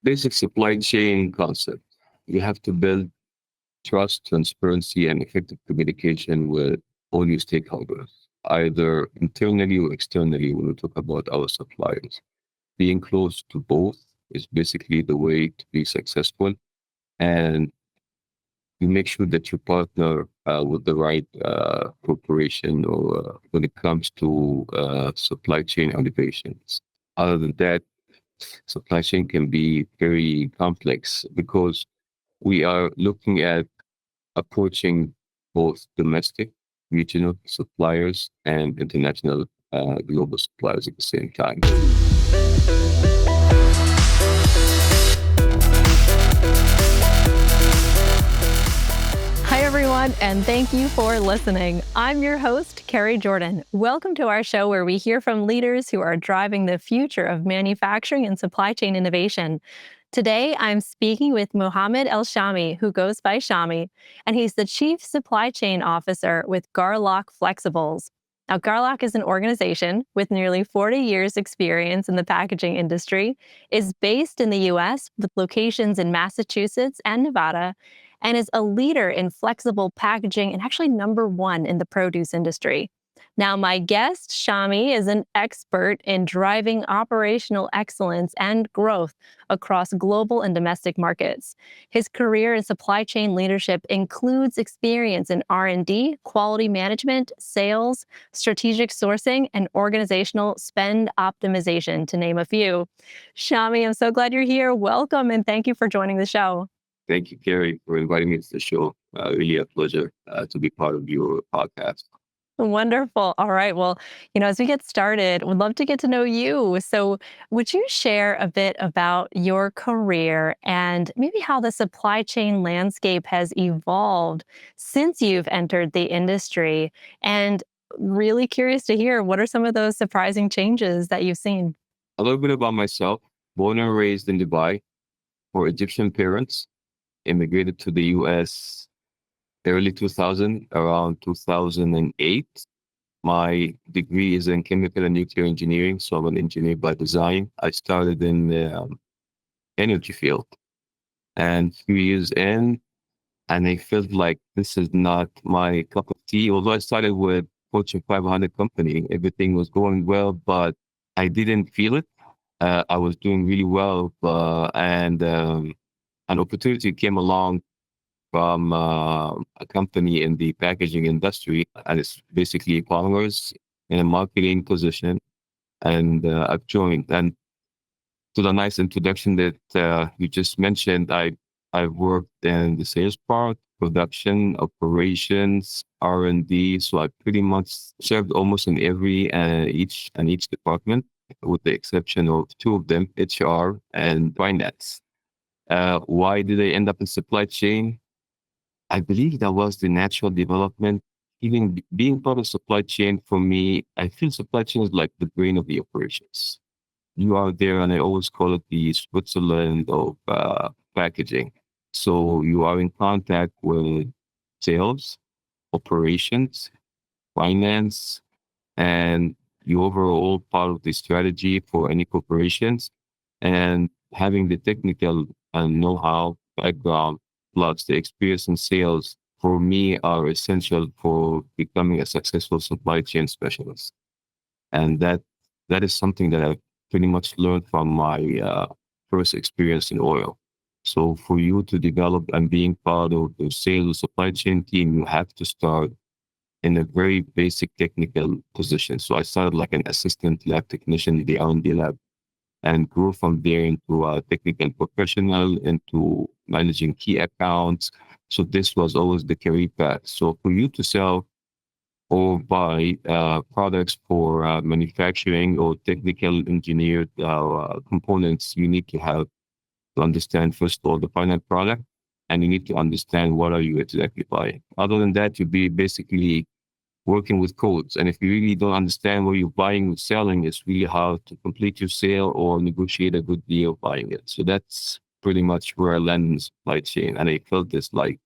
basic supply chain concept. You have to build trust, transparency, and effective communication with all your stakeholders, either internally or externally when we talk about our suppliers. Being close to both is basically the way to be successful. And you make sure that you partner with the right corporation or when it comes to supply chain innovations. Other than that, supply chain can be very complex because we are looking at approaching both domestic, regional suppliers and international global suppliers at the same time. Hi, everyone, and thank you for listening. I'm your host, Kerrie Jordan. Welcome to our show where we hear from leaders who are driving the future of manufacturing and supply chain innovation. Today, I'm speaking with Mohamed El Shami, who goes by Shami, and he's the Chief Supply Chain Officer with Garlock Flexibles. Now, Garlock is an organization with nearly 40 years' experience in the packaging industry, is based in the U.S. with locations in Massachusetts and Nevada, and is a leader in flexible packaging and actually number one in the produce industry. Now, my guest, Shami, is an expert in driving operational excellence and growth across global and domestic markets. His career in supply chain leadership includes experience in R&D, quality management, sales, strategic sourcing, and organizational spend optimization, to name a few. Shami, I'm so glad you're here. Welcome, and thank you for joining the show. Thank you, Kerrie, for inviting me to the show. Really a pleasure to be part of your podcast. Wonderful. All right. Well, as we get started, would love to get to know you. So, would you share a bit about your career and maybe how the supply chain landscape has evolved since you've entered the industry? And really curious to hear what are some of those surprising changes that you've seen? A little bit about myself. Born and raised in Dubai for Egyptian parents, immigrated to the US early 2000, around 2008. My degree is in chemical and nuclear engineering, so I'm an engineer by design. I started in the energy field, and 3 years in, and I felt like this is not my cup of tea. Although I started with Fortune 500 company, everything was going well, but I didn't feel it. I was doing really well, and an opportunity came along from a company in the packaging industry, and it's basically e-commerce in a marketing position. And I've joined. And to the nice introduction that you just mentioned, I worked in the sales part, production, operations, R&D. So I pretty much served almost in every each department, with the exception of two of them, HR and finance. Why did I end up in supply chain? I believe that was the natural development. Even being part of supply chain for me, I feel supply chain is like the brain of the operations. You are there, and I always call it the Switzerland of packaging. So you are in contact with sales, operations, finance, and you overall part of the strategy for any corporations. And having the technical and know-how background plus the experience in sales for me are essential for becoming a successful supply chain specialist. And that is something that I've pretty much learned from my first experience in oil. So for you to develop and being part of the sales supply chain team, you have to start in a very basic technical position. So I started like an assistant lab technician in the R&D lab and grew from there into a technical professional, into managing key accounts. So this was always the career path. So for you to sell or buy products for manufacturing or technical engineered components, you need to have to understand first of all the final product, and you need to understand what are you exactly buying. Other than that, you'll be basically working with codes. And if you really don't understand what you're buying or selling, it's really hard to complete your sale or negotiate a good deal buying it. So that's pretty much where I land in the supply chain. And I felt this like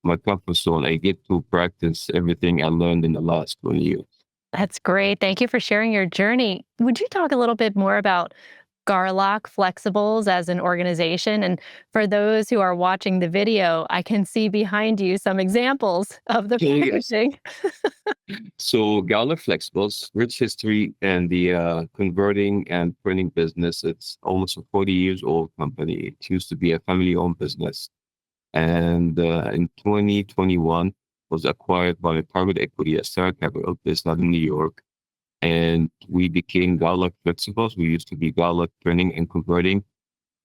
my comfort zone. I get to practice everything I learned in the last 20 years. That's great. Thank you for sharing your journey. Would you talk a little bit more about Garlock Flexibles as an organization. And for those who are watching the video, I can see behind you some examples of the Yes. packaging. So Garlock Flexibles, rich history and the converting and printing business. It's almost a 40 years old company. It used to be a family-owned business. And in 2021 was acquired by private equity at Star Capital based out in New York. And we became Garlock Flexibles. We used to be Garlock Printing and Converting.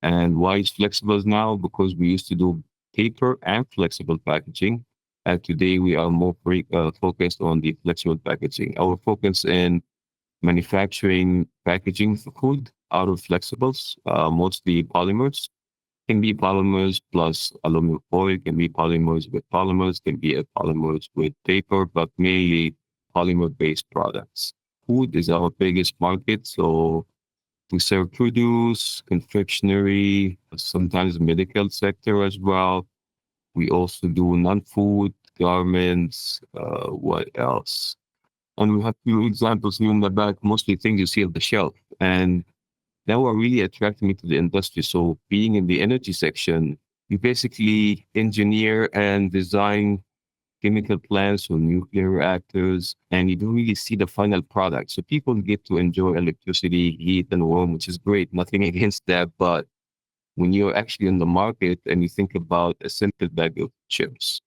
And why it's flexibles now? Because we used to do paper and flexible packaging. And today we are more focused on the flexible packaging. Our focus in manufacturing packaging for food out of flexibles, mostly polymers. Can be polymers plus aluminum foil, can be polymers with polymers, can be polymers with paper, but mainly polymer-based products. Food is our biggest market, so we serve produce, confectionery, sometimes medical sector as well. We also do non-food, garments, what else? And we have few examples here in the back, mostly things you see on the shelf. And that what really attracted me to the industry. So being in the energy section, you basically engineer and design chemical plants or nuclear reactors, and you don't really see the final product. So people get to enjoy electricity, heat, and warmth, which is great. Nothing against that. But when you're actually in the market and you think about a simple bag of chips,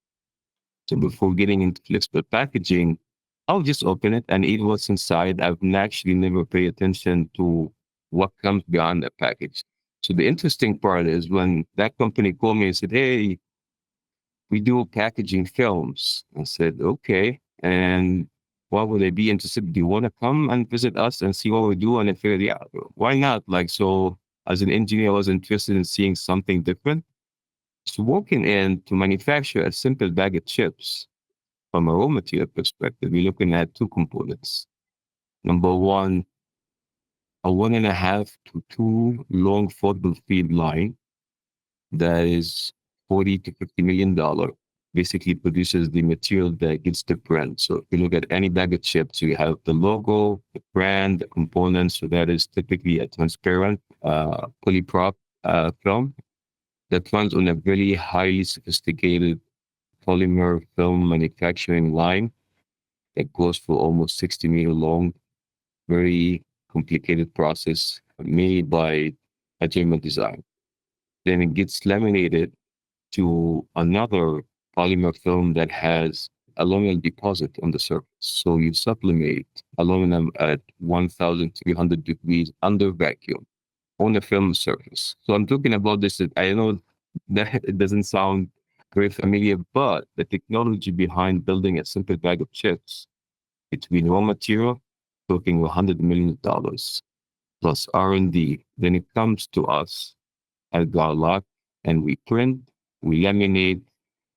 so before getting into flexible packaging, I'll just open it and eat what's inside. I've actually never paid attention to what comes beyond the package. So the interesting part is when that company called me and said, "Hey, we do packaging films." I said, "Okay." And why would they be interested? Do you want to come and visit us and see what we do? And I figured, yeah, why not? Like, so as an engineer, I was interested in seeing something different. So walking in to manufacture a simple bag of chips from a raw material perspective, we're looking at two components. Number one, a 1.5 to 2 long foldable feed line that is 40 to $50 million, basically produces the material that gets the brand. So if you look at any bag of chips, you have the logo, the brand, the components. So that is typically a transparent polyprop film that runs on a very highly sophisticated polymer film manufacturing line that goes for almost 60 meters long, very complicated process made by a German design. Then it gets laminated to another polymer film that has aluminum deposit on the surface. So you sublimate aluminum at 1,300 degrees under vacuum on the film surface. So I'm talking about this. I know that it doesn't sound very familiar, but the technology behind building a simple bag of chips between raw material, talking $100 million plus R&D. Then it comes to us at Garlock, and we print, we laminate,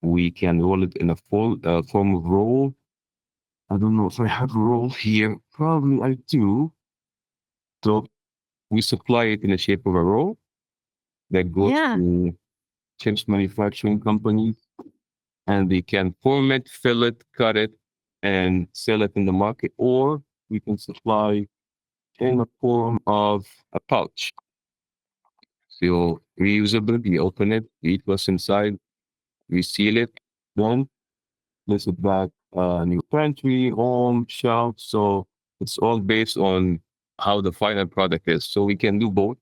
we can roll it in a full form of roll. I don't know if I have a roll here. Probably I do. So we supply it in the shape of a roll that goes Yeah. to chips manufacturing companies, and they can form it, fill it, cut it, and sell it in the market. Or we can supply in the form of a pouch. So reusable, we open it, we eat what's inside, we seal it, then place it back in your pantry, home, shelf. So it's all based on how the final product is. So we can do both.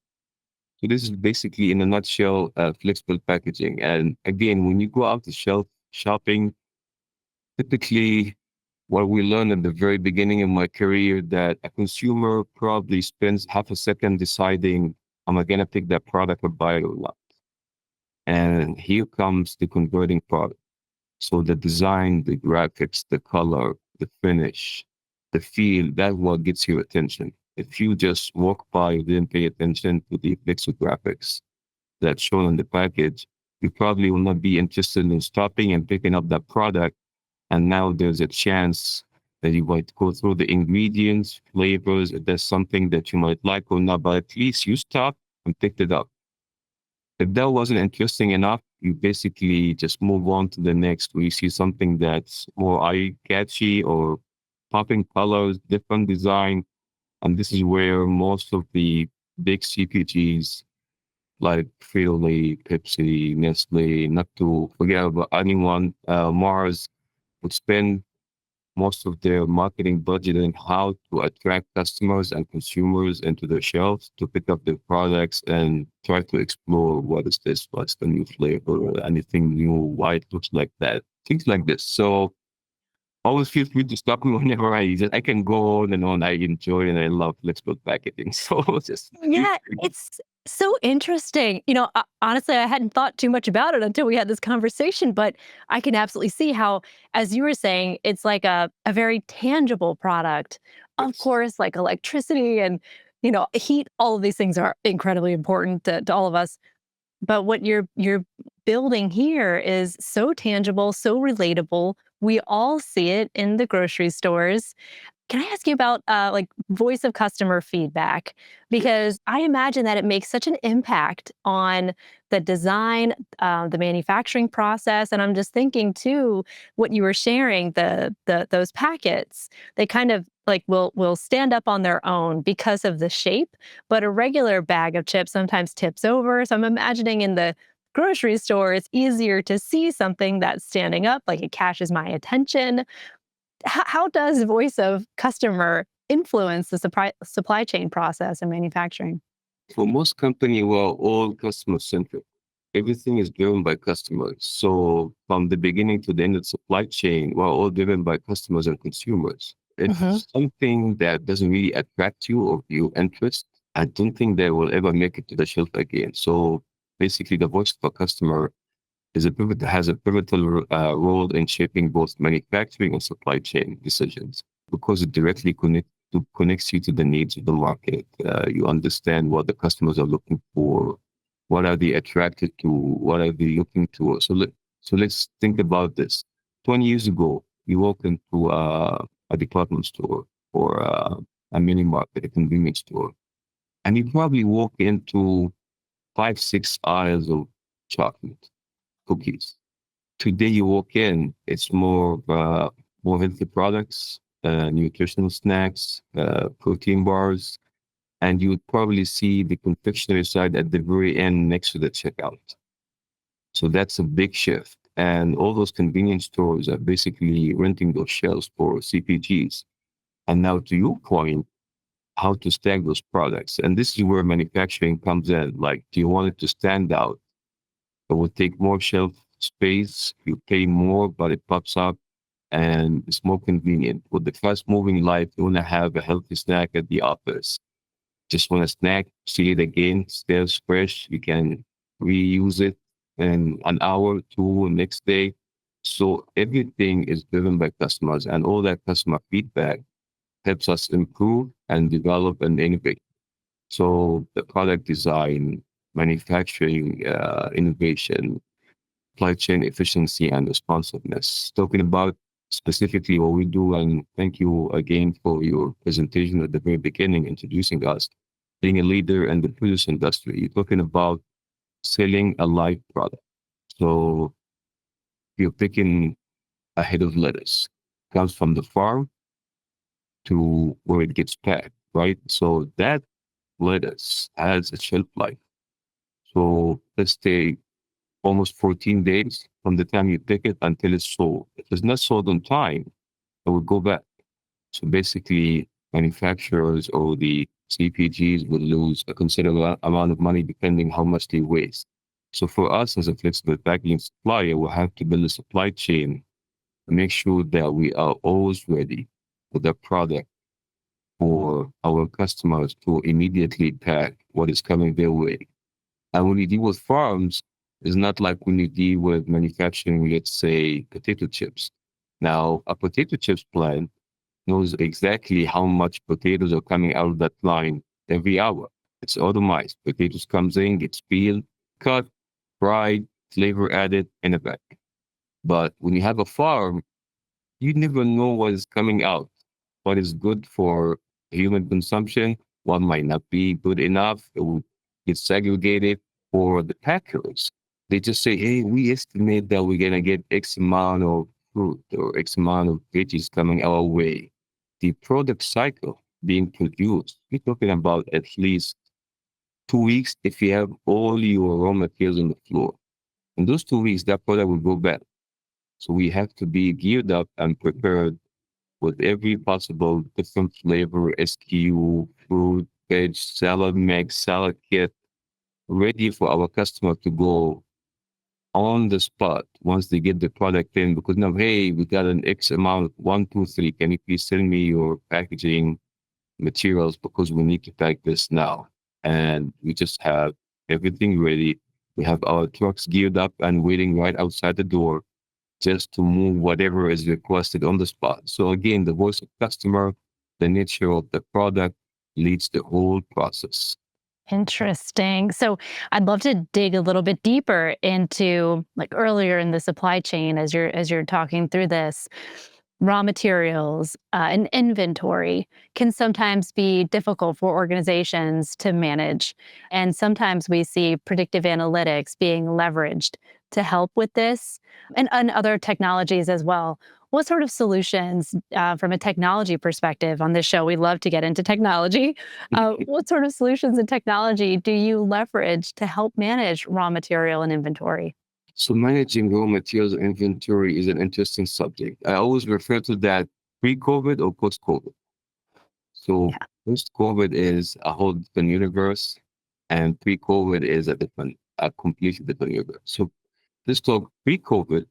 So this is basically, in a nutshell, flexible packaging. And again, when you go out to shelf shopping, typically what we learned at the very beginning of my career that a consumer probably spends half a second deciding, am I going to pick that product or buy it or not? And here comes the converting product. So the design, the graphics, the color, the finish, the feel, that's what gets your attention. If you just walk by, you didn't pay attention to the pixel graphics that's shown on the package, you probably will not be interested in stopping and picking up that product. And now there's a chance that you might go through the ingredients, flavors, if there's something that you might like or not, but at least you stopped and picked it up. If that wasn't interesting enough, you basically just move on to the next where you see something that's more eye catchy or popping colors, different design. And this is where most of the big CPGs like Frito-Lay, Pepsi, Nestle, not to forget about anyone, Mars would spend most of their marketing budget on how to attract customers and consumers into their shelves to pick up their products and try to explore what is this, what's the new flavor, or anything new, why it looks like that, things like this. So always feel free to stop me whenever I can go on and on. I enjoy and I love flexible packaging. So just Yeah, it's so interesting. Honestly, I hadn't thought too much about it until we had this conversation, but I can absolutely see how, as you were saying, it's like a very tangible product. Of yes. course, like electricity and, heat, all of these things are incredibly important to all of us. But what you're building here is so tangible, so relatable. We all see it in the grocery stores. Can I ask you about like voice of customer feedback? Because I imagine that it makes such an impact on the design, the manufacturing process, and I'm just thinking too, what you were sharing, the those packets, they kind of like will stand up on their own because of the shape, but a regular bag of chips sometimes tips over. So I'm imagining in the grocery store, it's easier to see something that's standing up, like it catches my attention. How does voice of customer influence the supply chain process and manufacturing? For most company, we're all customer centric. Everything is driven by customers. So from the beginning to the end of the supply chain, we're all driven by customers and consumers. If Hmm. something that doesn't really attract you or your interest, I don't think they will ever make it to the shelf again. So basically, the voice of a customer has a pivotal role in shaping both manufacturing and supply chain decisions because it directly connects you to the needs of the market. You understand what the customers are looking for, what are they attracted to, what are they looking to. So let's think about this. 20 years ago, you walk into a department store or a mini market, a convenience store, and you probably walk into 5, 6 aisles of chocolate, cookies. Today you walk in, it's more healthy products, nutritional snacks, protein bars, and you would probably see the confectionery side at the very end next to the checkout. So that's a big shift. And all those convenience stores are basically renting those shelves for CPGs. And now to your point, how to stack those products. And this is where manufacturing comes in. Like, do you want it to stand out? It will take more shelf space. You pay more, but it pops up and it's more convenient. With the fast moving life, you want to have a healthy snack at the office. Just want a snack, see it again, stays fresh. You can reuse it in an hour, two, next day. So everything is driven by customers, and all that customer feedback helps us improve and develop and innovate. So the product design, manufacturing, innovation, supply chain efficiency and responsiveness. Talking about specifically what we do, and thank you again for your presentation at the very beginning, introducing us, being a leader in the produce industry. You're talking about selling a live product. So you're picking a head of lettuce, comes from the farm to where it gets packed, right? So that lettuce has a shelf life. So let's say almost 14 days from the time you pick it until it's sold. If it's not sold on time, it will go back. So basically, manufacturers or the CPGs will lose a considerable amount of money depending how much they waste. So for us as a flexible packaging supplier, we'll have to build a supply chain to make sure that we are always ready with the product for our customers to immediately pack what is coming their way. And when you deal with farms, it's not like when you deal with manufacturing, let's say, potato chips. Now, a potato chips plant knows exactly how much potatoes are coming out of that line every hour. It's automized. Potatoes comes in, gets peeled, cut, fried, flavor added, in a bag. But when you have a farm, you never know what is coming out, what is good for human consumption, what might not be good enough. It will get segregated for the packers. They just say, hey, we estimate that we're going to get X amount of fruit or X amount of veggies coming our way. The product cycle being produced, we're talking about at least 2 weeks if you have all your raw materials on the floor. In those 2 weeks, that product will go bad. So we have to be geared up and prepared with every possible different flavor, SKU, fruit, veg, salad mix, salad kit, ready for our customer to go on the spot once they get the product in. Because now, hey, we got an X amount, 1, 2, 3. Can you please send me your packaging materials because we need to pack this now? And we just have everything ready. We have our trucks geared up and waiting right outside the door just to move whatever is requested on the spot. So again, the voice of customer, the nature of the product leads the whole process. Interesting. So I'd love to dig a little bit deeper into like earlier in the supply chain as you're talking through this. Raw materials and inventory can sometimes be difficult for organizations to manage. And sometimes we see predictive analytics being leveraged to help with this and other technologies as well. What sort of solutions, from a technology perspective on this show, we love to get into technology. What sort of solutions and technology do you leverage to help manage raw material and inventory? So managing raw materials inventory is an interesting subject. I always refer to that pre-COVID or post-COVID. So Yeah. post-COVID is a whole different universe, and pre-COVID is a completely different universe. So let's talk pre-COVID.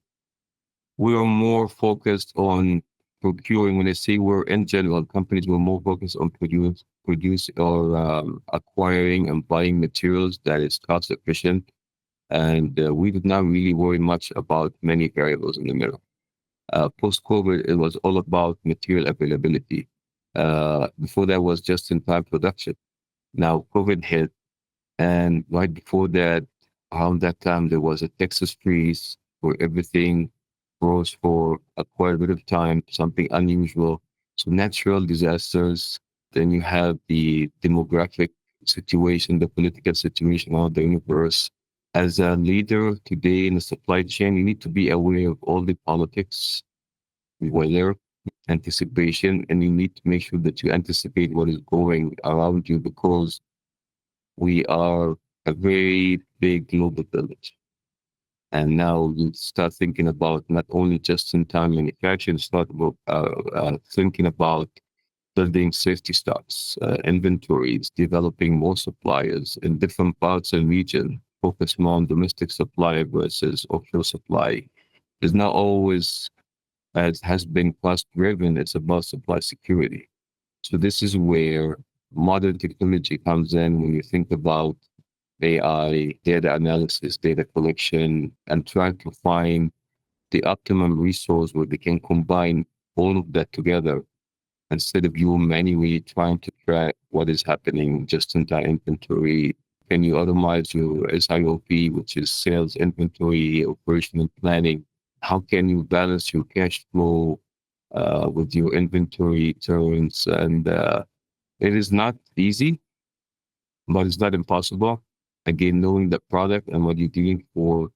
We were more focused on procuring. When I say we're in general, companies were more focused on produce or acquiring and buying materials that is cost efficient, and we did not really worry much about many variables in the middle. Post-COVID, it was all about material availability. Before that was just-in-time production. Now COVID hit, and right before that, around that time, there was a Texas freeze where everything froze for a quite a bit of time, something unusual. So natural disasters. Then you have the demographic situation, the political situation around the universe. As a leader today in the supply chain, you need to be aware of all the politics, weather, anticipation, and you need to make sure that you anticipate what is going around you because we are a very big global village. And now you start thinking about not only just-in-time manufacturing, start about, thinking about building safety stocks, inventories, developing more suppliers in different parts and region, focus more on domestic supply versus offshore supply. It's not always, as has been cost-driven, it's about supply security. So this is where modern technology comes in when you think about AI, data analysis, data collection, and trying to find the optimum resource where they can combine all of that together instead of you manually trying to track what is happening just in time inventory. Can you automate your SIOP, which is sales inventory operational planning? How can you balance your cash flow with your inventory turns? And it is not easy, but it's not impossible. Again, knowing the product and what you're doing for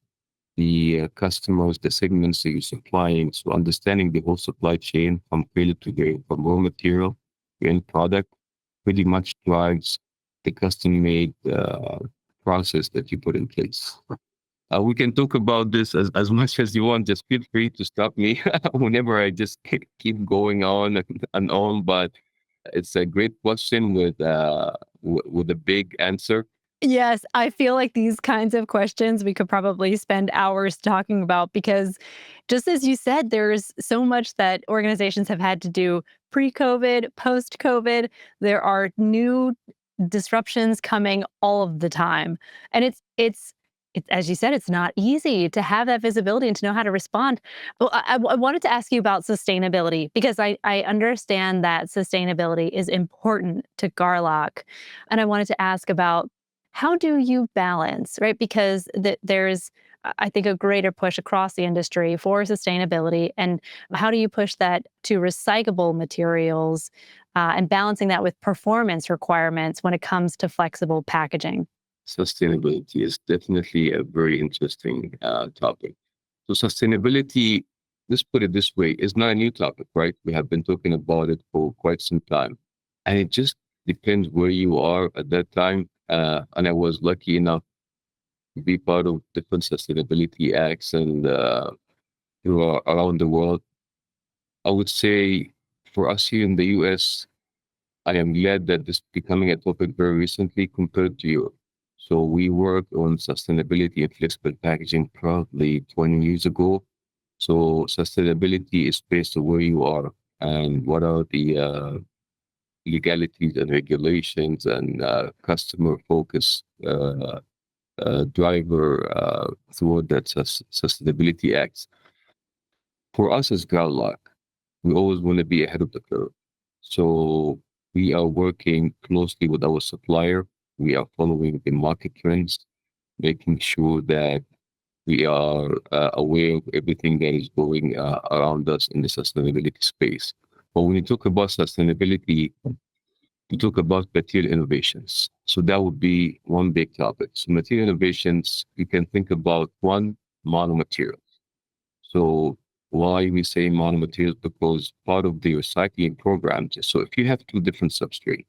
the customers, the segments that you're supplying. So understanding the whole supply chain from cradle to grave, from raw material to end product, pretty much drives the custom-made process that you put in place. We can talk about this as much as you want. Just feel free to stop me whenever I just keep going on and on. But it's a great question with a big answer. Yes, I feel like these kinds of questions we could probably spend hours talking about because just as you said, there's so much that organizations have had to do pre-COVID, post-COVID. There are new disruptions coming all of the time. And it's as you said, it's not easy to have that visibility and to know how to respond. Well, I wanted to ask you about sustainability because I understand that sustainability is important to Garlock. And I wanted to ask about how do you balance, right? Because there's, I think, a greater push across the industry for sustainability. And how do you push that to recyclable materials and balancing that with performance requirements when it comes to flexible packaging? Sustainability is definitely a very interesting topic. So sustainability, let's put it this way, is not a new topic, right? We have been talking about it for quite some time. And it just depends where you are at that time. And I was lucky enough to be part of different sustainability acts and around the world. I would say for us here in the US, I am glad that this is becoming a topic very recently compared to Europe. So we worked on sustainability and flexible packaging probably 20 years ago. So sustainability is based on where you are and what are the legalities and regulations and customer focus driver toward that sustainability acts. For us as Garlock, we always want to be ahead of the curve. So we are working closely with our supplier. We are following the market trends, making sure that we are aware of everything that is going around us in the sustainability space. But when you talk about sustainability, you talk about material innovations. So that would be one big topic. So material innovations, you can think about one, monomaterial. So why we say monomaterials? Because part of the recycling programs. So if you have two different substrates,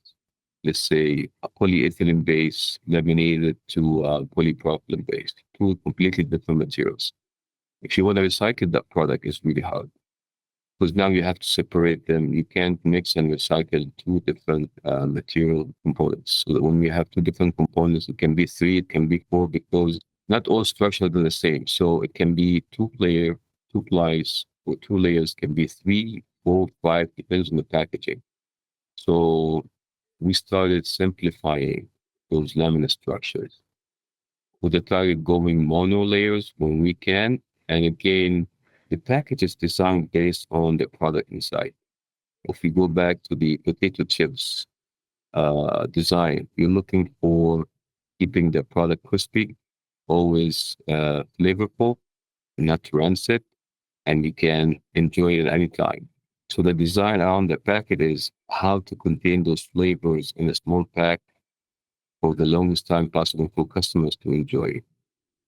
let's say a polyethylene base laminated to polypropylene base, two completely different materials. If you want to recycle that product, it's really hard because now you have to separate them. You can't mix and recycle two different material components. So that when we have two different components, it can be three, it can be four, because not all structures are the same. So it can be two plies, or two layers can be three, four, five, depends on the packaging. So we started simplifying those laminate structures with the target going mono layers when we can. And again, the package is designed based on the product inside. If we go back to the potato chips design, you're looking for keeping the product crispy, always flavorful, not rancid, and you can enjoy it at any time. So the design around the packet is how to contain those flavors in a small pack for the longest time possible for customers to enjoy. If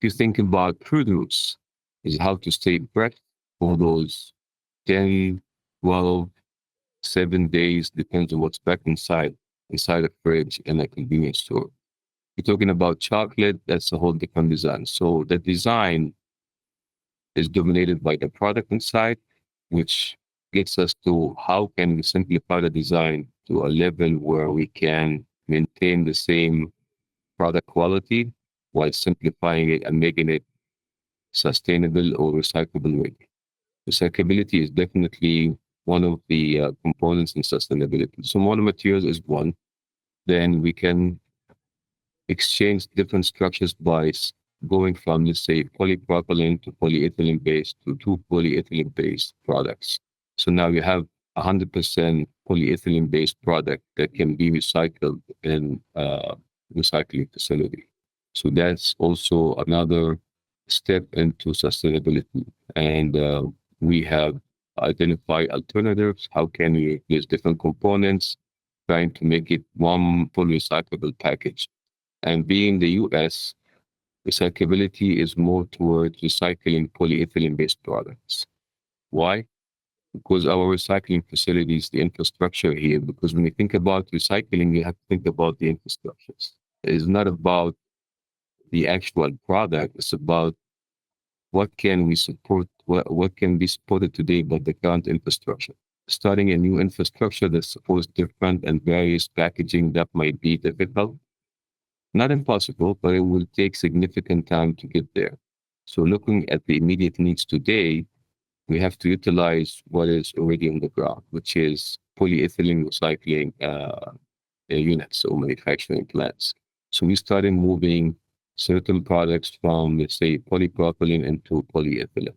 you think about produce, is how to stay fresh for those 10, 12, 7 days, depends on what's back inside a fridge in a convenience store. You're talking about chocolate, that's a whole different design. So the design is dominated by the product inside, which gets us to how can we simplify the design to a level where we can maintain the same product quality while simplifying it and making it sustainable or recyclable way. Recyclability is definitely one of the components in sustainability. So monomaterials is one. Then we can exchange different structures by going from, let's say, polypropylene to polyethylene based to two polyethylene based products. So now you have 100% polyethylene based product that can be recycled in recycling facility. So that's also another step into sustainability. And we have identified alternatives. How can we replace different components, trying to make it one fully recyclable package? And being the US, recyclability is more towards recycling polyethylene based products. Why? Because our recycling facilities, the infrastructure here, because when you think about recycling, you have to think about the infrastructures. It's not about the actual product, it's about what can we support, what can be supported today by the current infrastructure. Starting a new infrastructure that supports different and various packaging that might be difficult. Not impossible, but it will take significant time to get there. So looking at the immediate needs today, we have to utilize what is already on the ground, which is polyethylene recycling units or manufacturing plants. So we started moving certain products from, let's say, polypropylene into polyethylene.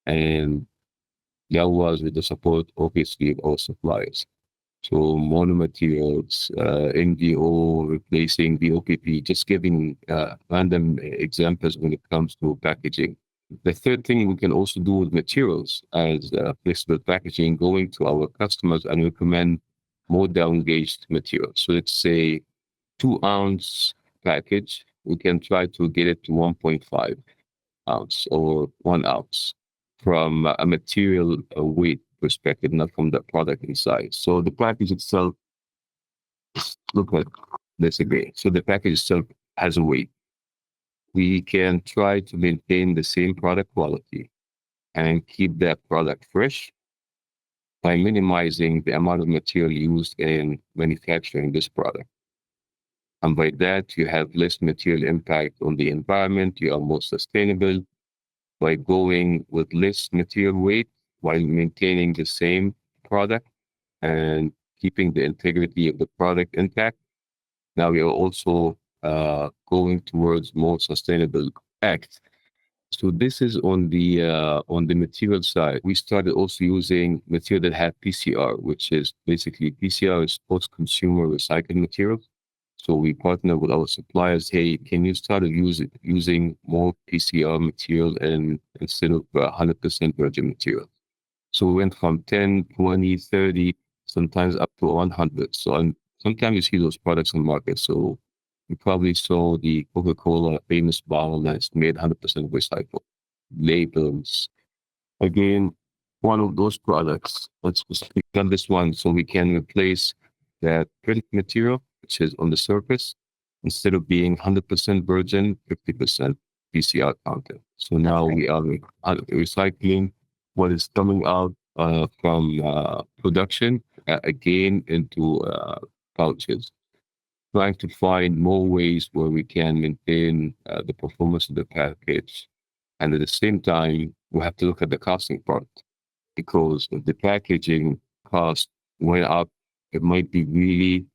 And that was with the support, obviously, of our suppliers. So monomaterials, NGO replacing the OPP, just giving random examples when it comes to packaging. The third thing we can also do with materials as flexible packaging, going to our customers and recommend more down-gauged materials. So let's say 2 ounce package, we can try to get it to 1.5 ounce or 1 ounce from a material weight perspective, not from the product inside. So the package itself look like Disagree. So the package itself has a weight. We can try to maintain the same product quality and keep that product fresh by minimizing the amount of material used in manufacturing this product. And by that, you have less material impact on the environment. You are more sustainable by going with less material weight while maintaining the same product and keeping the integrity of the product intact. Now we are also going towards more sustainable acts. So this is on the material side. We started also using material that had PCR, which is basically PCR is post-consumer recycled material. So we partner with our suppliers. Hey, can you start using more PCR material and instead of 100% virgin material? So we went from 10, 20, 30, sometimes up to 100. So sometimes you see those products on the market. So you probably saw the Coca-Cola famous bottle that's made 100% recycled. Labels. Again, one of those products. Let's speak on this one so we can replace that print material, which is on the surface, instead of being 100% virgin, 50% PCR content. So now we are recycling what is coming out from production again into pouches, trying to find more ways where we can maintain the performance of the package. And at the same time, we have to look at the costing part because if the packaging cost went up, it might be really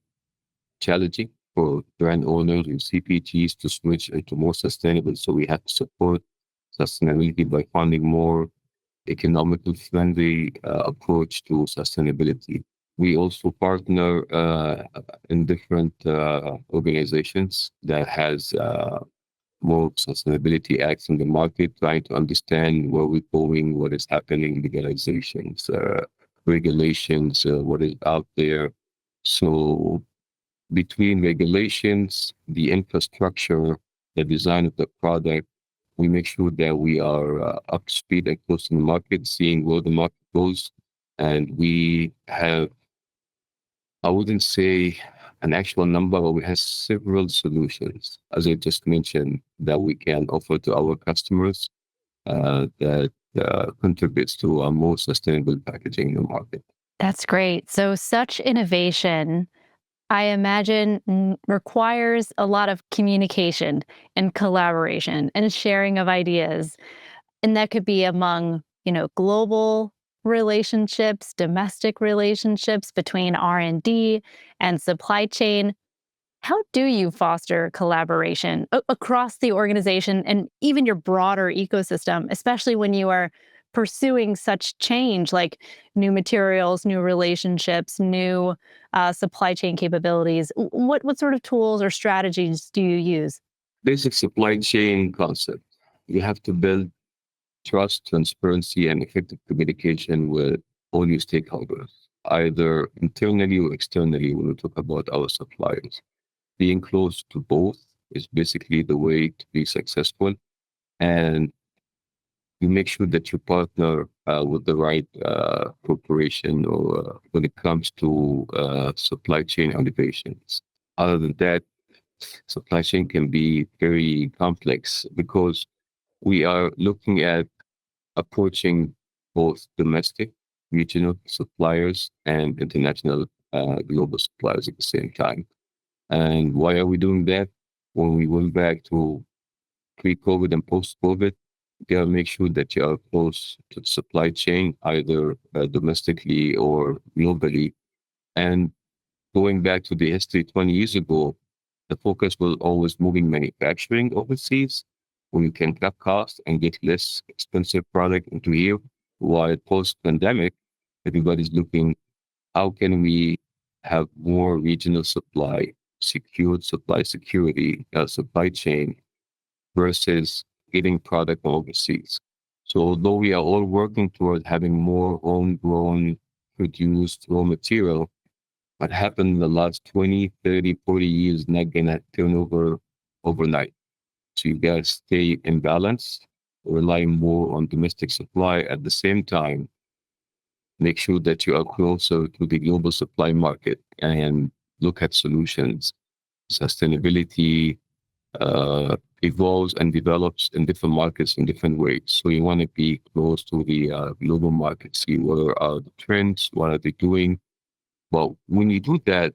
challenging for brand owners and CPGs to switch into more sustainable. So we have to support sustainability by finding more economically friendly approach to sustainability. We also partner in different organizations that has more sustainability acts in the market, trying to understand where we're going, what is happening, legalizations, regulations, what is out there. So between regulations, the infrastructure, the design of the product, we make sure that we are up to speed and close to the market, seeing where the market goes. And we have, I wouldn't say an actual number, but we have several solutions, as I just mentioned, that we can offer to our customers that contributes to a more sustainable packaging in the market. That's great. So, such innovation, I imagine, requires a lot of communication and collaboration and sharing of ideas. And that could be among, global relationships, domestic relationships between R&D and supply chain. How do you foster collaboration across the organization and even your broader ecosystem, especially when you are pursuing such change like new materials, new relationships, new supply chain capabilities? What sort of tools or strategies do you use? Basic supply chain concept. You have to build trust, transparency, and effective communication with all your stakeholders, either internally or externally when we talk about our suppliers. Being close to both is basically the way to be successful. And you make sure that you partner with the right corporation or when it comes to supply chain innovations. Other than that, supply chain can be very complex because we are looking at approaching both domestic, regional suppliers and international global suppliers at the same time. And why are we doing that? When we went back to pre-COVID and post-COVID, you gotta make sure that you are close to the supply chain, either domestically or globally. And going back to the history 20 years ago, the focus was always moving manufacturing overseas, where you can cut costs and get less expensive product into here. While post-pandemic, everybody's looking, how can we have more regional supply, secured supply security, supply chain versus getting product from overseas. So although we are all working toward having more homegrown produced raw material, what happened in the last 20, 30, 40 years not gonna turn over overnight. So you gotta stay in balance, rely more on domestic supply at the same time, make sure that you are closer to the global supply market and look at solutions. sustainability evolves and develops in different markets in different ways. So you want to be close to the global market, see what are the trends, what are they doing. Well, when you do that,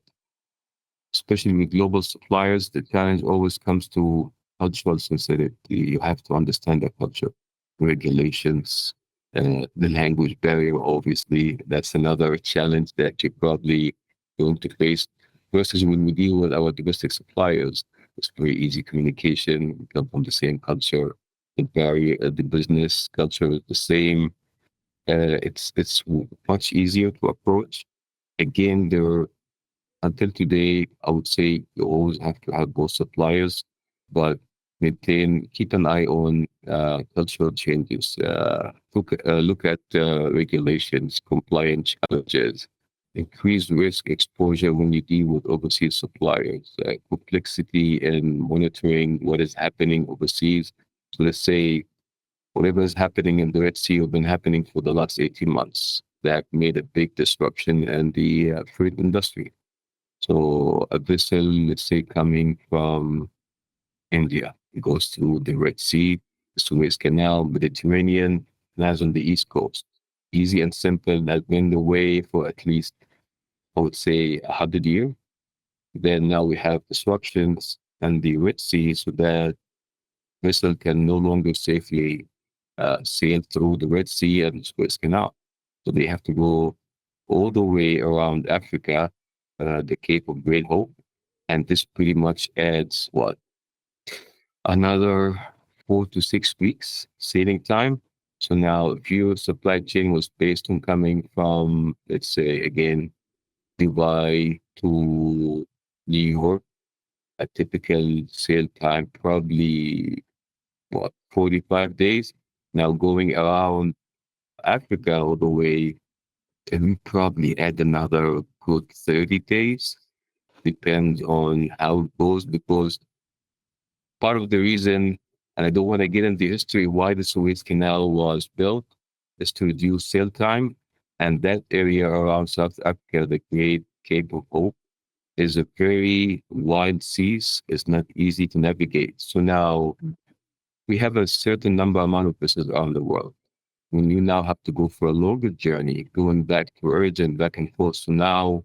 especially with global suppliers, the challenge always comes to cultural sensitivity. You have to understand the culture, regulations, the language barrier, obviously. That's another challenge that you're probably going to face. Versus when we deal with our domestic suppliers, it's very easy communication. We come from the same culture. The business culture is the same. It's much easier to approach. Again, there until today, I would say you always have to have both suppliers, but keep an eye on cultural changes. Look at regulations, compliance challenges, increased risk exposure when you deal with overseas suppliers, complexity in monitoring what is happening overseas. So let's say whatever is happening in the Red Sea has been happening for the last 18 months. That made a big disruption in the freight industry. So a vessel, let's say, coming from India, it goes through the Red Sea, Suez Canal, Mediterranean, lands on the East Coast. Easy and simple. That's been the way for at least, I would say, 100 years. Then now we have disruptions and the Red Sea, so that vessel can no longer safely sail through the Red Sea and Suez Canal. So they have to go all the way around Africa, the Cape of Great Hope. And this pretty much adds what? Another 4 to 6 weeks sailing time. So now if your supply chain was based on coming from, let's say again, Dubai to New York, a typical sail time probably what 45 days. Now going around Africa all the way, and we probably add another good 30 days. Depends on how it goes, because part of the reason, and I don't want to get into history why the Suez Canal was built, is to reduce sail time. And that area around South Africa, the Great Cape of Hope, is a very wide seas. It's not easy to navigate. So now we have a certain number amount of vessels around the world. When you now have to go for a longer journey, going back to origin, back and forth. So now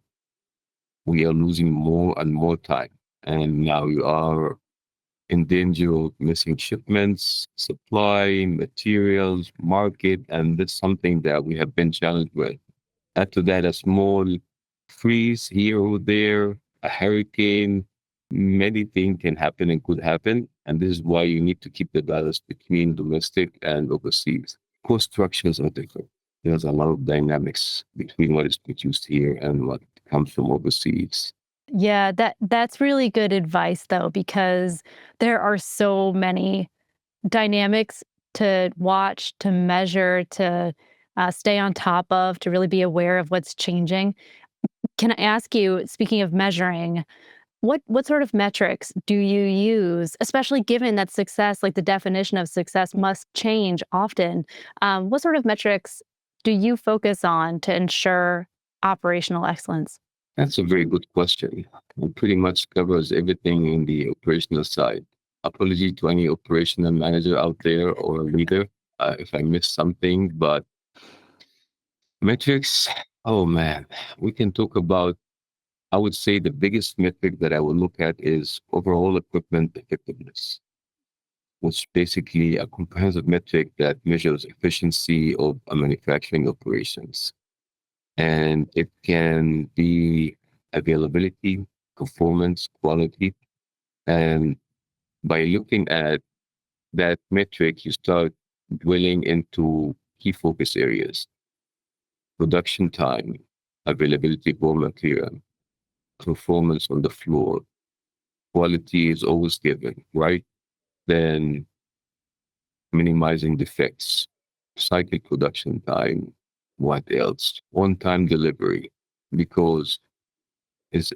we are losing more and more time. And now you are in danger of missing shipments, supply, materials, market, and that's something that we have been challenged with. After that, a small freeze here or there, a hurricane, many things can happen and could happen. And this is why you need to keep the balance between domestic and overseas. Cost structures are different. There's a lot of dynamics between what is produced here and what comes from overseas. Yeah, that's really good advice though, because there are so many dynamics to watch, to measure, to stay on top of, to really be aware of what's changing. Can I ask you, speaking of measuring, what sort of metrics do you use, especially given that success, like the definition of success, must change often? What sort of metrics do you focus on to ensure operational excellence? That's a very good question. It pretty much covers everything in the operational side. Apology to any operational manager out there or leader if I missed something, but metrics, oh man, we can talk about, I would say the biggest metric that I would look at is overall equipment effectiveness, which basically a comprehensive metric that measures efficiency of a manufacturing operations. And it can be availability, performance, quality. And by looking at that metric, you start dwelling into key focus areas: production time, availability of raw material, performance on the floor. Quality is always given, right? Then minimizing defects, cycle production time, what else? On-time delivery, because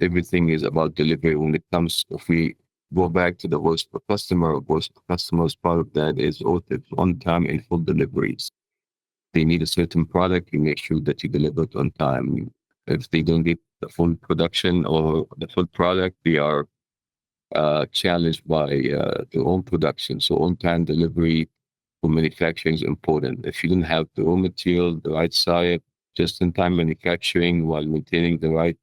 everything is about delivery when it comes, if we go back to the voice per customer, voice per customer's part of that is on time and full deliveries. They need a certain product, you make sure that you deliver it on time. If they don't get the full production or the full product, they are challenged by their own production. So on-time delivery for manufacturing is important. If you don't have the raw material, the right site, just-in-time manufacturing while maintaining the right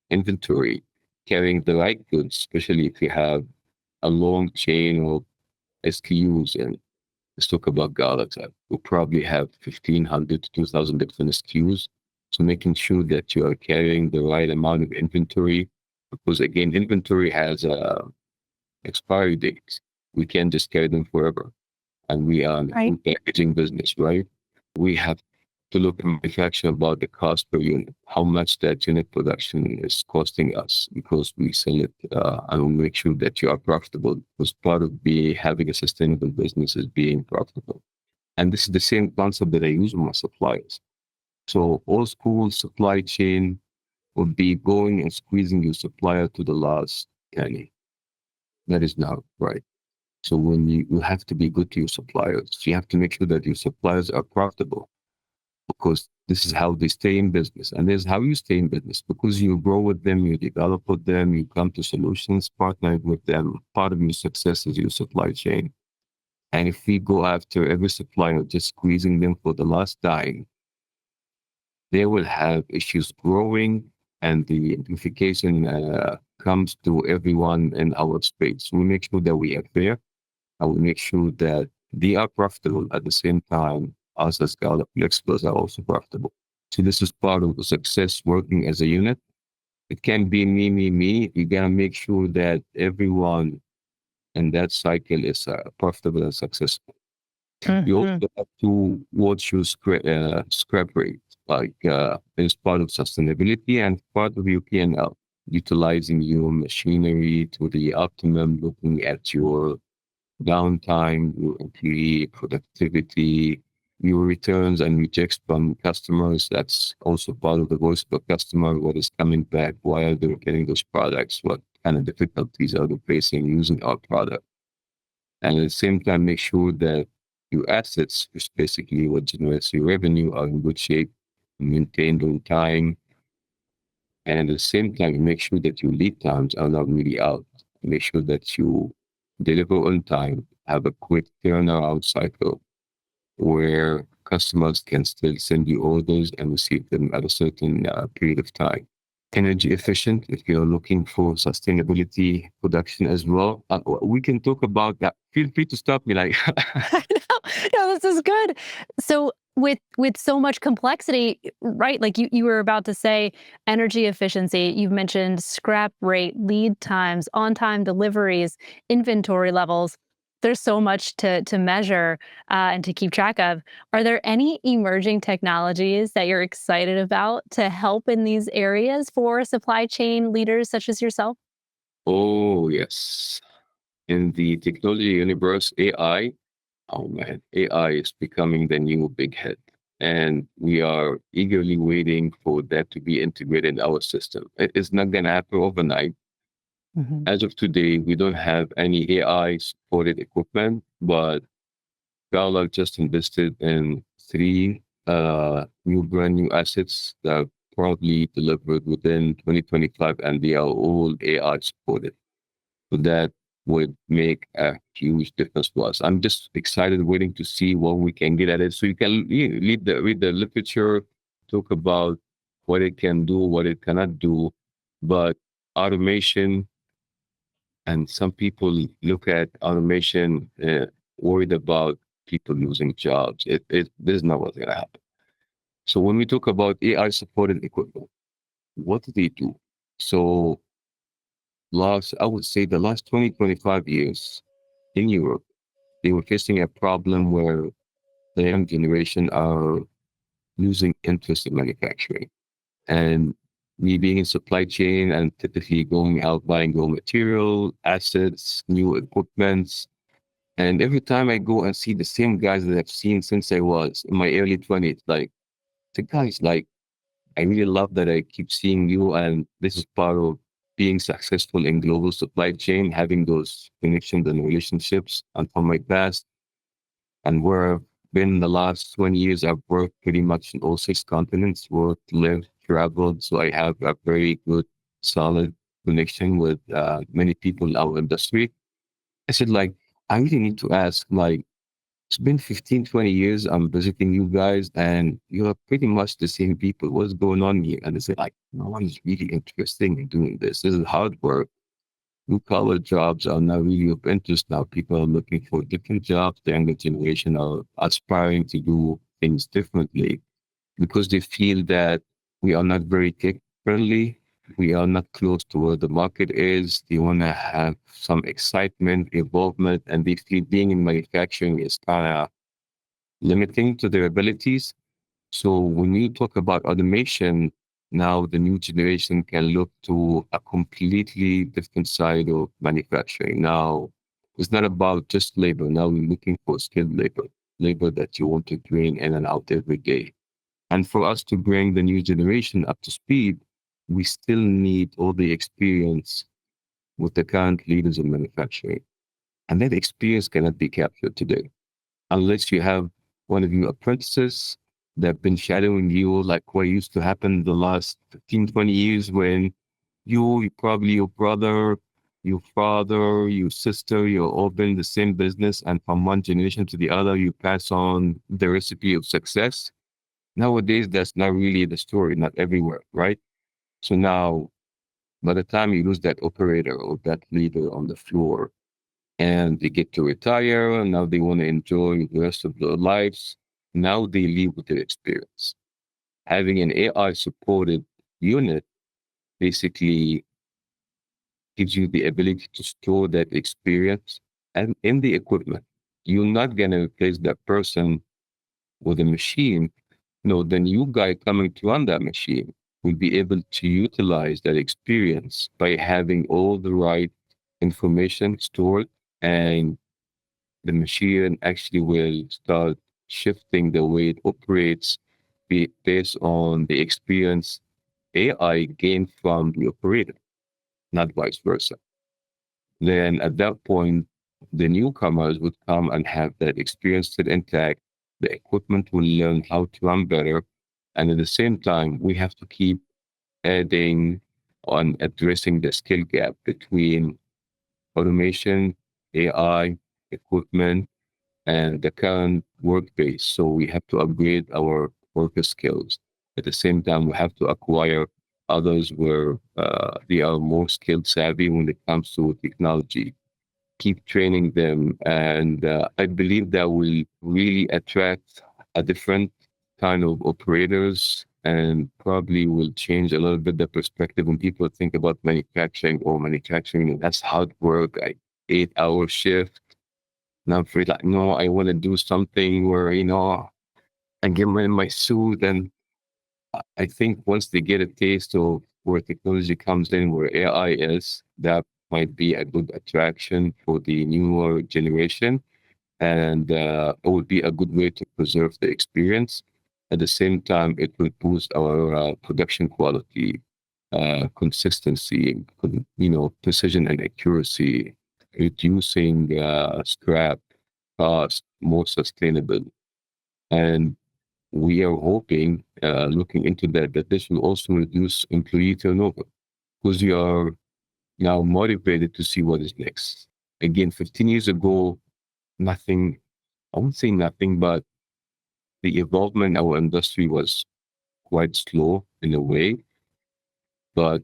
inventory, carrying the right goods, especially if you have a long chain of SKUs. And let's talk about Garlock. We'll probably have 1,500 to 2,000 different SKUs. So making sure that you are carrying the right amount of inventory, because again, inventory has expiry dates. We can't just carry them forever. And we are in Right. food packaging business, right? We have to look at manufacturing about the cost per unit, how much that unit production is costing us because we sell it, and we make sure that you are profitable. Because part of having a sustainable business is being profitable. And this is the same concept that I use with my suppliers. So old school supply chain would be going and squeezing your supplier to the last penny. That is not right. So when you have to be good to your suppliers, you have to make sure that your suppliers are profitable because this is how they stay in business. And this is how you stay in business because you grow with them, you develop with them, you come to solutions, partner with them. Part of your success is your supply chain. And if we go after every supplier, just squeezing them for the last dime, they will have issues growing and the amplification comes to everyone in our space. We make sure that we are fair. I will make sure that they are profitable at the same time us as Garlock Flexibles are also profitable. So this is part of the success working as a unit. It can be me, me, me. You gotta make sure that everyone in that cycle is profitable and successful. You Mhm. also have to watch your scrap rate, like as part of sustainability and part of your P&L, utilizing your machinery to the optimum, looking at your downtime, your employee productivity, your returns and rejects from customers. That's also part of the voice of a customer. What is coming back? Why are they getting those products? What kind of difficulties are they facing using our product? And at the same time, make sure that your assets, which basically what generates your revenue, are in good shape, maintained on time. And at the same time, make sure that your lead times are not really out. Make sure that you deliver on time, have a quick turnaround cycle where customers can still send you orders and receive them at a certain period of time. Energy efficient, if you're looking for sustainability production as well. We can talk about that. Feel free to stop me. Like, I know. No, this is good. So with so much complexity, right? Like you were about to say energy efficiency, you've mentioned scrap rate, lead times, on-time deliveries, inventory levels. There's so much to measure and to keep track of. Are there any emerging technologies that you're excited about to help in these areas for supply chain leaders such as yourself? oh, yes. In the technology universe, AI, oh man, AI is becoming the new big hit. And we are eagerly waiting for that to be integrated in our system. It is not going to happen overnight. Mhm. As of today, we don't have any AI supported equipment, but Garlock just invested in three new brand new assets that probably delivered within 2025, and they are all AI supported. So that would make a huge difference to us. I'm just excited, waiting to see what we can get at it. So you can read the literature, talk about what it can do, what it cannot do, but automation. And some people look at automation worried about people losing jobs. This is not what's going to happen. So when we talk about AI supported equipment, what do they do? So I would say the last 20, 25 years in Europe, they were facing a problem where the young generation are losing interest in manufacturing. And me being in supply chain and typically going out buying raw material, assets, new equipment. And every time I go and see the same guys that I've seen since I was in my early 20s, like the guys, like, I really love that I keep seeing you. And this is part of being successful in global supply chain, having those connections and relationships. And from my past, and where I've been the last 20 years, I've worked pretty much in all six continents, worked, lived, traveled. So I have a very good, solid connection with many people in our industry. I said, like, I really need to ask, like, it's been 15, 20 years I'm visiting you guys and you're pretty much the same people. What's going on here? And they say, like, no one is really interested in doing this. This is hard work. Blue collar jobs are not really of interest now. People are looking for different jobs. The younger generation are aspiring to do things differently because they feel that we are not very tech friendly. We are not close to where the market is. They want to have some excitement, involvement, and they feel being in manufacturing is kind of limiting to their abilities. So when you talk about automation, now the new generation can look to a completely different side of manufacturing. Now, it's not about just labor. Now we're looking for skilled labor, labor that you want to train in and out every day. And for us to bring the new generation up to speed, we still need all the experience with the current leaders in manufacturing. And that experience cannot be captured today unless you have one of your apprentices that have been shadowing you, like what used to happen the last 15, 20 years when probably your brother, your father, your sister, you're all been in the same business. And from one generation to the other, you pass on the recipe of success. Nowadays, that's not really the story, not everywhere, right? So now, by the time you lose that operator or that leader on the floor, and they get to retire, and now they want to enjoy the rest of their lives, now they leave with their experience. Having an AI supported unit basically gives you the ability to store that experience and in the equipment. You're not going to replace that person with a machine. No, the new guy coming to run that machine will be able to utilize that experience by having all the right information stored, and the machine actually will start shifting the way it operates based on the experience AI gained from the operator, not vice versa. Then at that point, the newcomers would come and have that experience still intact. The equipment will learn how to run better. And at the same time, we have to keep adding on addressing the skill gap between automation, AI, equipment, and the current workplace. So we have to upgrade our worker skills. At the same time, we have to acquire others where they are more skill savvy when it comes to technology. Keep training them, and I believe that will really attract a different kind of operators and probably will change a little bit the perspective when people think about manufacturing or manufacturing. That's hard work, like 8 hour shift. And I'm free, like, no, I want to do something where, I get in my suit. And I think once they get a taste of where technology comes in, where AI is, that might be a good attraction for the newer generation. And it would be a good way to preserve the experience. At the same time, it will boost our production quality, consistency, precision and accuracy, reducing scrap cost, more sustainable. And we are hoping, looking into that this will also reduce employee turnover because we are now motivated to see what is next. Again, 15 years ago, nothing, I won't say nothing, but the involvement in our industry was quite slow in a way. But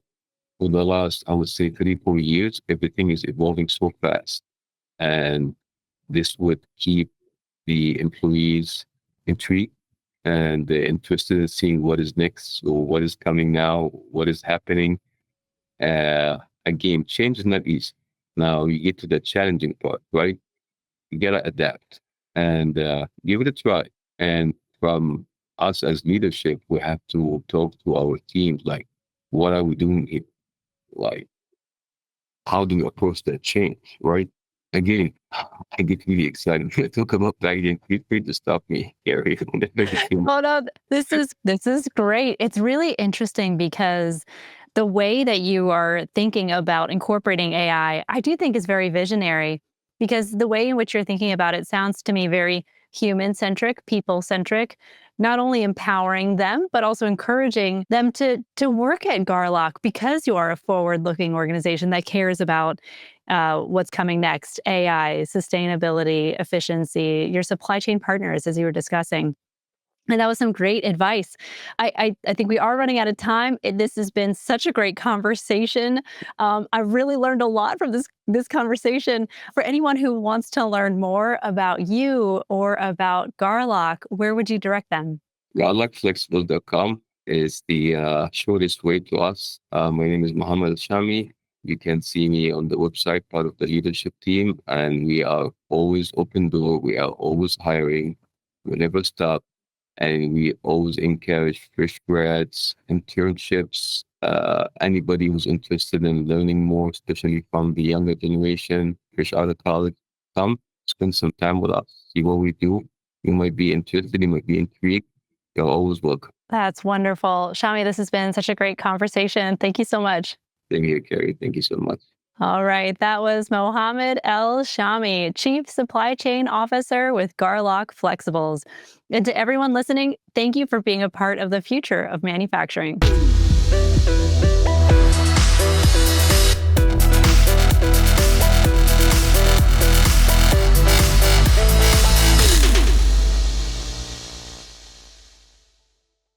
for the last, I would say 3, 4 years, everything is evolving so fast. And this would keep the employees intrigued and interested in seeing what is next or what is coming now, what is happening. Again, change is not easy. Now you get to the challenging part, right? You gotta adapt and give it a try. And from us as leadership, we have to talk to our teams like, what are we doing here? Like, how do we approach that change, right? Again, I get really excited when I talk about packaging. Feel free to stop me, Gary. Oh no, this is great. It's really interesting because the way that you are thinking about incorporating AI, I do think is very visionary because the way in which you're thinking about it sounds to me very human-centric, people-centric, not only empowering them, but also encouraging them to work at Garlock because you are a forward-looking organization that cares about what's coming next, AI, sustainability, efficiency, your supply chain partners, as you were discussing. And that was some great advice. I think we are running out of time. This has been such a great conversation. I really learned a lot from this conversation. For anyone who wants to learn more about you or about Garlock, where would you direct them? GarlockFlexibles.com is the shortest way to us. My name is Mohamed El Shami. You can see me on the website, part of the leadership team, and we are always open door. We are always hiring. We never stop. And we always encourage fresh grads, internships, anybody who's interested in learning more, especially from the younger generation, fresh out of college. Come spend some time with us, see what we do. You might be interested, you might be intrigued. You're always welcome. That's wonderful. Shami, this has been such a great conversation. Thank you so much. Thank you, Kerrie. Thank you so much. All right, that was Mohamed El Shami, Chief Supply Chain Officer with Garlock Flexibles. And to everyone listening, thank you for being a part of the future of manufacturing.